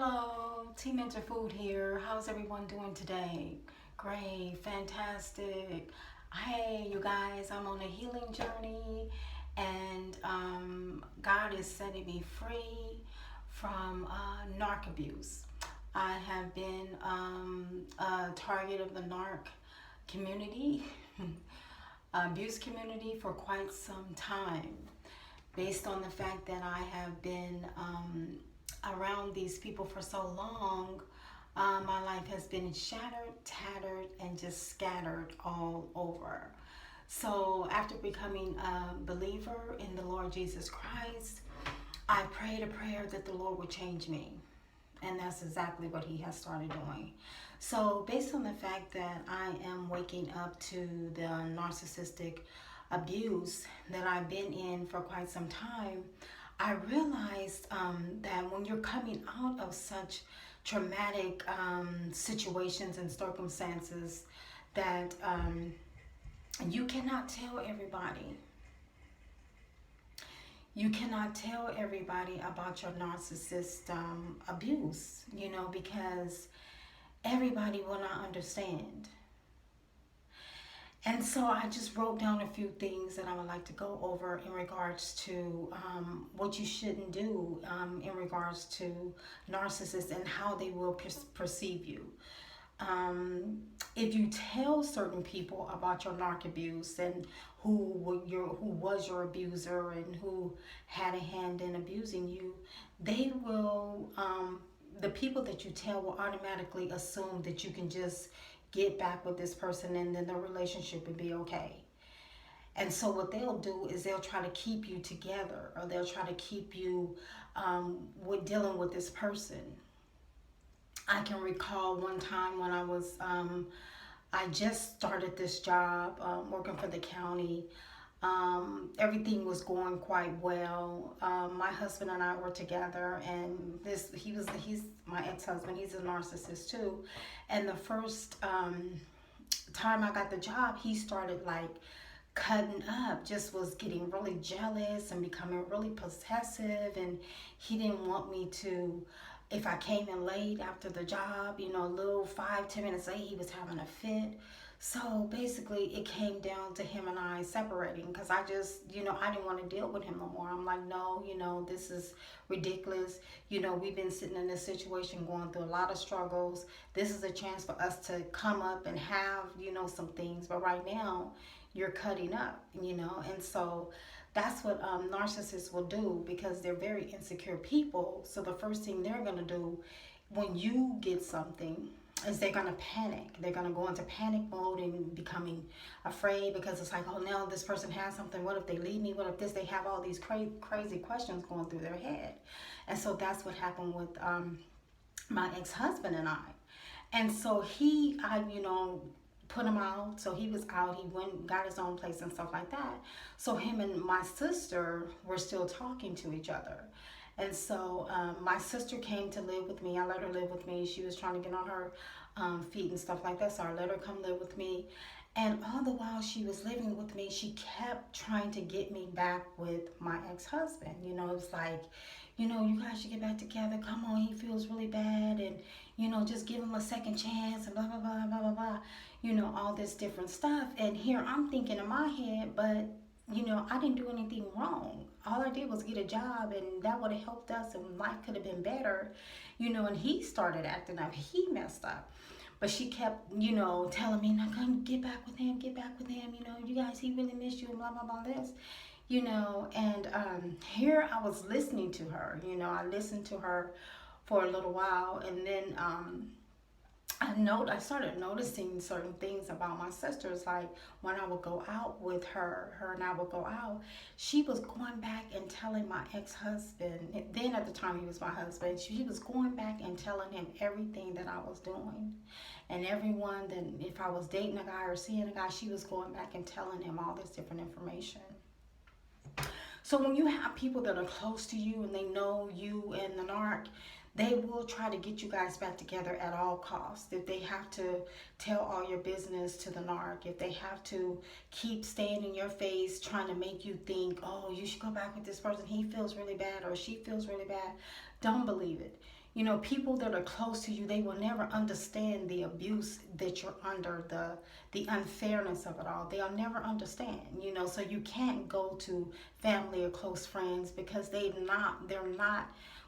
Hello, Team Interfood here. How's everyone doing today? Great, fantastic. Hey, you guys, I'm on a healing journey, and God is setting me free from narc abuse. I have been a target of the narc community, abuse community, for quite some time, based on the fact that I have been around these people for so long. My life has been shattered, tattered, and just scattered all over. So after becoming a believer in the Lord Jesus Christ, I prayed a prayer that the Lord would change me. And that's exactly what he has started doing. So based on the fact that I am waking up to the narcissistic abuse that I've been in for quite some time, I realized that when you're coming out of such traumatic situations and circumstances, that you cannot tell everybody. You cannot tell everybody about your narcissist abuse, because everybody will not understand. And so I just wrote down a few things that I would like to go over in regards to what you shouldn't do in regards to narcissists and how they will perceive you. If you tell certain people about your narc abuse and who was your abuser and who had a hand in abusing you, they will, the people that you tell will automatically assume that you can just get back with this person and then the relationship would be okay. And so what they'll do is they'll try to keep you together, or they'll try to keep you with dealing with this person. I can recall one time when I just started this job working for the county. Everything was going quite well. My husband and I were together, and he's my ex-husband. He's a narcissist too. And the first time I got the job, he started like cutting up, just was getting really jealous and becoming really possessive, and he didn't want me to, if I came in late after the job, a little 5-10 minutes late, he was having a fit. So basically it came down to him and I separating, because I just, I didn't want to deal with him no more. I'm like, no, this is ridiculous. We've been sitting in this situation going through a lot of struggles. This is a chance for us to come up and have, some things. But right now you're cutting up, and so that's what narcissists will do, because they're very insecure people. So the first thing they're going to do when you get something is they're going to panic. They're going to go into panic mode and becoming afraid, because it's like, oh, now this person has something. What if they leave me? What if this? They have all these crazy questions going through their head. And so that's what happened with my ex-husband and I. And so I put him out. So he was out. He went, got his own place and stuff like that. So him and my sister were still talking to each other. And so my sister came to live with me. I let her live with me. She was trying to get on her feet and stuff like that. So I let her come live with me. And all the while she was living with me, she kept trying to get me back with my ex-husband. It was like, you guys should get back together. Come on, he feels really bad. And, just give him a second chance and blah, blah, blah, blah, blah, blah. All this different stuff. And here I'm thinking in my head, but I didn't do anything wrong. All I did was get a job, and that would have helped us, and life could have been better, and he started acting up. He messed up. But she kept, telling me, "Now come get back with him, you guys, he really missed you, and blah, blah, blah, this." And here I was listening to her. I listened to her for a little while, and then I started noticing certain things about my sisters. Like when I would go out with her and I would go out, she was going back and telling my ex-husband, then at the time he was my husband, she was going back and telling him everything that I was doing. And everyone, that if I was dating a guy or seeing a guy, she was going back and telling him all this different information. So when you have people that are close to you and they know you and the narc, they will try to get you guys back together at all costs. If they have to tell all your business to the narc, if they have to keep staying in your face trying to make you think, oh, you should go back with this person, he feels really bad or she feels really bad, don't believe it. You know, people that are close to you, they will never understand the abuse that you're under, the unfairness of it all. They'll never understand, you know. So you can't go to family or close friends because they're not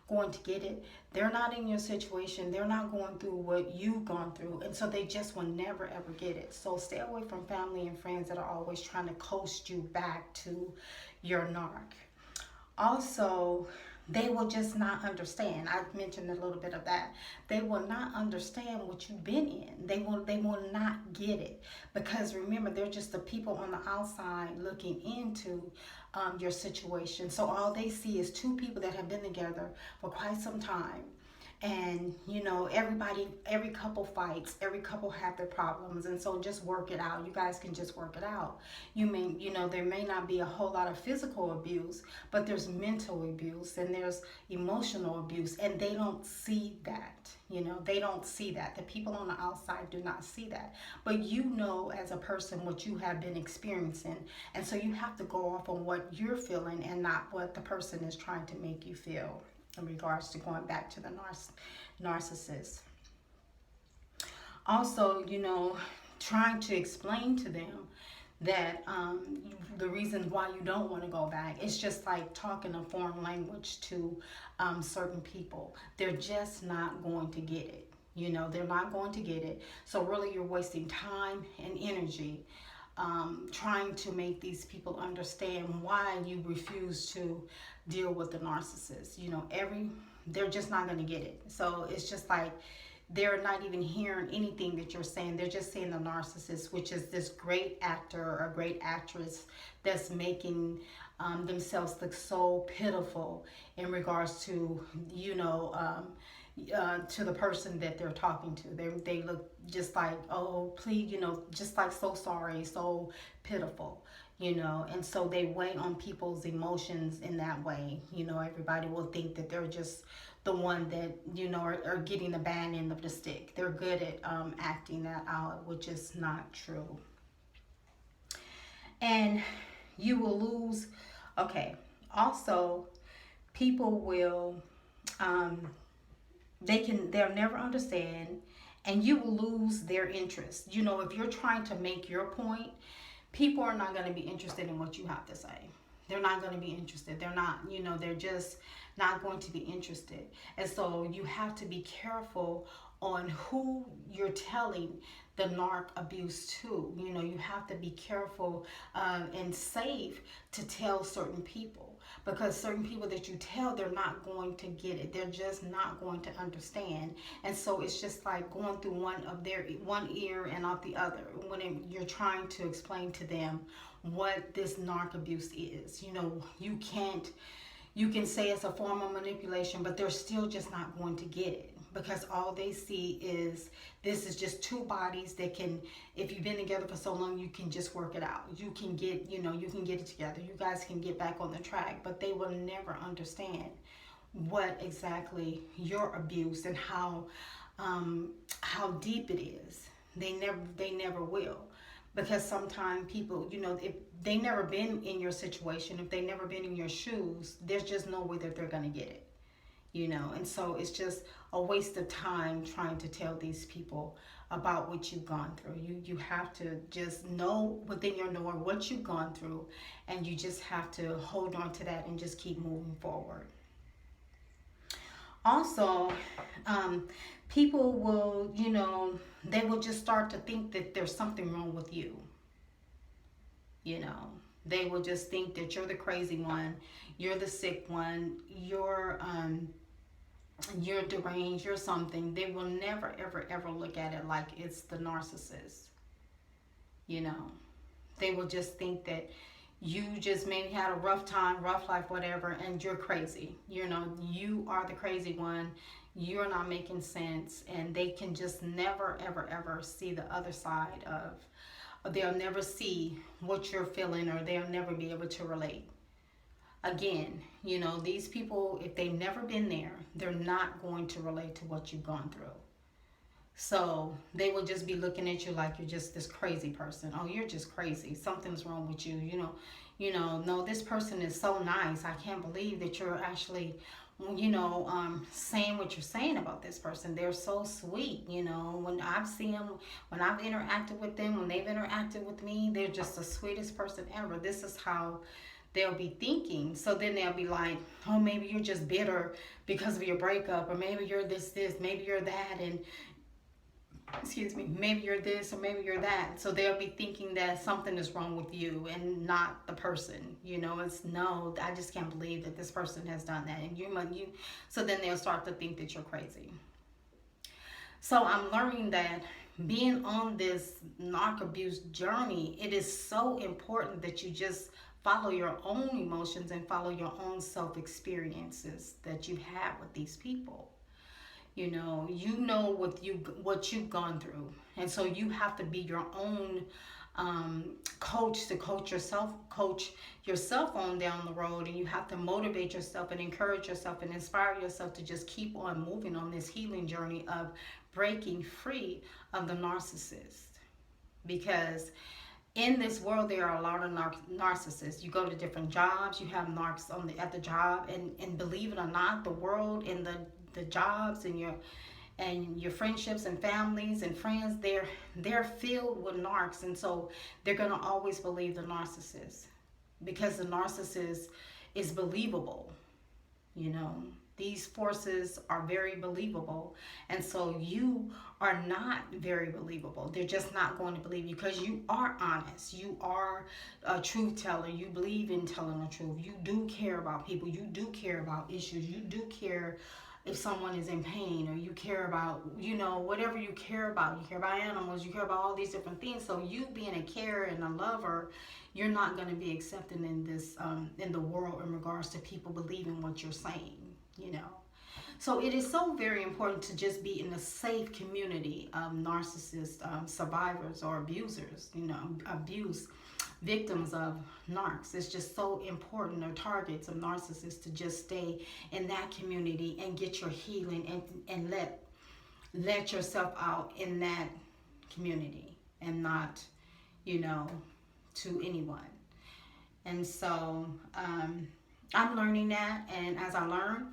going to get it. They're not in your situation. They're not going through what you've gone through. And so they just will never ever get it. So stay away from family and friends that are always trying to coast you back to your narc. Also, they will just not understand. I mentioned a little bit of that. They will not understand what you've been in. They will not get it, because remember, they're just the people on the outside looking into your situation. So all they see is two people that have been together for quite some time, and you know, every couple fights, every couple have their problems, and so just work it out. You guys can just work it out. You know, there may not be a whole lot of physical abuse, but there's mental abuse and there's emotional abuse, and they don't see that. You know, they don't see that. The people on the outside do not see that, but you know, as a person, what you have been experiencing, and so you have to go off on what you're feeling and not what the person is trying to make you feel, in regards to going back to the narcissist. Also, you know, trying to explain to them that the reason why you don't want to go back, it's just like talking a foreign language to certain people. They're just not going to get it. You know, they're not going to get it. So really, you're wasting time and energy trying to make these people understand why you refuse to deal with the narcissist. You know, they're just not going to get it. So it's just like they're not even hearing anything that you're saying. They're just seeing the narcissist, which is this great actor or great actress that's making themselves look so pitiful in regards to, you know, to the person that they're talking to. They look just like, oh, please, you know, just like so sorry, so pitiful, you know. And so they weigh on people's emotions in that way. You know, everybody will think that they're just the one that, you know, are getting the bad end of the stick. They're good at acting that out, which is not true. And you will lose. Okay. Also, people will they'll never understand, and you will lose their interest. You know, if you're trying to make your point, people are not going to be interested in what you have to say. They're not going to be interested. They're not, you know, they're just not going to be interested. And so you have to be careful on who you're telling the narc abuse to. You know, you have to be careful and safe to tell certain people, because certain people that you tell, they're not going to get it. They're just not going to understand. And so it's just like going through one ear and out the other when you're trying to explain to them what this narc abuse is. You know, you can say it's a form of manipulation, but they're still just not going to get it, because all they see is this is just two bodies that can, if you've been together for so long, you can just work it out. You can get, you know, you can get it together. You guys can get back on the track, but they will never understand what exactly your abuse and how deep it is. They never will. Because sometimes people, you know, if they never been in your situation, if they never been in your shoes, there's just no way that they're going to get it, you know. And so it's just a waste of time trying to tell these people about what you've gone through. You have to just know within your knower what you've gone through, and you just have to hold on to that and just keep moving forward. Also, people will, you know, they will just start to think that there's something wrong with you. You know, they will just think that you're the crazy one, you're the sick one, you're deranged, you're something. They will never, ever, ever look at it like it's the narcissist. You know, they will just think that you just maybe had a rough time, rough life, whatever, and you're crazy. You know, you are the crazy one. You're not making sense, and they can just never, ever, ever see the other side of, they'll never see what you're feeling, or they'll never be able to relate. Again, you know, these people, if they've never been there, they're not going to relate to what you've gone through. So they will just be looking at you like you're just this crazy person. Oh, you're just crazy. Something's wrong with you. No, this person is so nice. I can't believe that you're actually saying what you're saying about this person. They're so sweet, when I've seen them, when I've interacted with them, when they've interacted with me, they're just the sweetest person ever. This is how they'll be thinking. So then they'll be like, oh, maybe you're just bitter because of your breakup, or maybe you're this, maybe you're that, and excuse me, maybe you're this or maybe you're that. So they'll be thinking that something is wrong with you and not the person. It's no, I just can't believe that this person has done that, and you. So then they'll start to think that you're crazy. So I'm learning that being on this narc abuse journey, it is so important that you just follow your own emotions and follow your own self experiences that you have with these people. What you've gone through, and so you have to be your own coach to coach yourself on down the road, and you have to motivate yourself and encourage yourself and inspire yourself to just keep on moving on this healing journey of breaking free of the narcissist. Because in this world, there are a lot of narcissists. You go to different jobs, you have narcs at the job, and believe it or not, the world and the jobs and your friendships and families and friends, they're filled with narcs, and so they're gonna always believe the narcissist because the narcissist is believable. These forces are very believable, and so you are not very believable. They're just not going to believe you because you are honest. You are a truth teller. You believe in telling the truth. You do care about people. You do care about issues. You do care if someone is in pain, or you care about, whatever you care about. You care about animals. You care about all these different things. So you being a carer and a lover, you're not going to be accepted in this in the world in regards to people believing what you're saying. So it is so very important to just be in a safe community of narcissist survivors or abusers, abuse victims of narcs. It's just so important, or targets of narcissists, to just stay in that community and get your healing and let yourself out in that community, and not, to anyone. And so I'm learning that, and as I learn,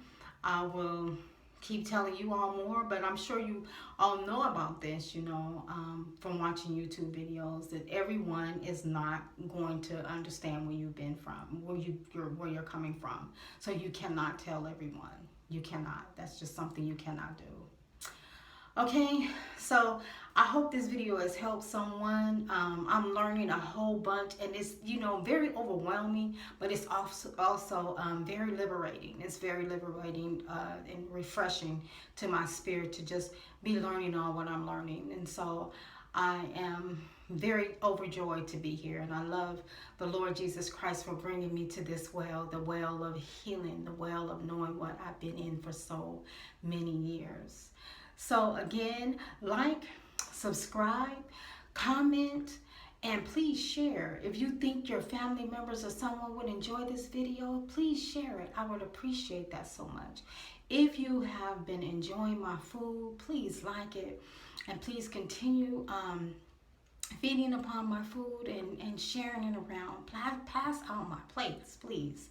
I will keep telling you all more, but I'm sure you all know about this, from watching YouTube videos, that everyone is not going to understand where you've been from, where you're coming from. So you cannot tell everyone. You cannot. That's just something you cannot do. Okay, so I hope this video has helped someone. I'm learning a whole bunch, and it's, very overwhelming, but it's also very liberating. It's very liberating and refreshing to my spirit to just be learning all what I'm learning. And so I am very overjoyed to be here, and I love the Lord Jesus Christ for bringing me to this well, the well of healing, the well of knowing what I've been in for so many years. So again, like, subscribe, comment, and please share. If you think your family members or someone would enjoy this video, please share it. I would appreciate that so much. If you have been enjoying my food, please like it, and please continue feeding upon my food and sharing it around. Pass out my plates, please.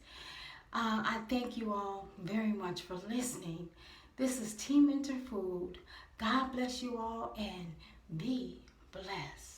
I thank you all very much for listening. This is Team Mentor Food. God bless you all, and be blessed.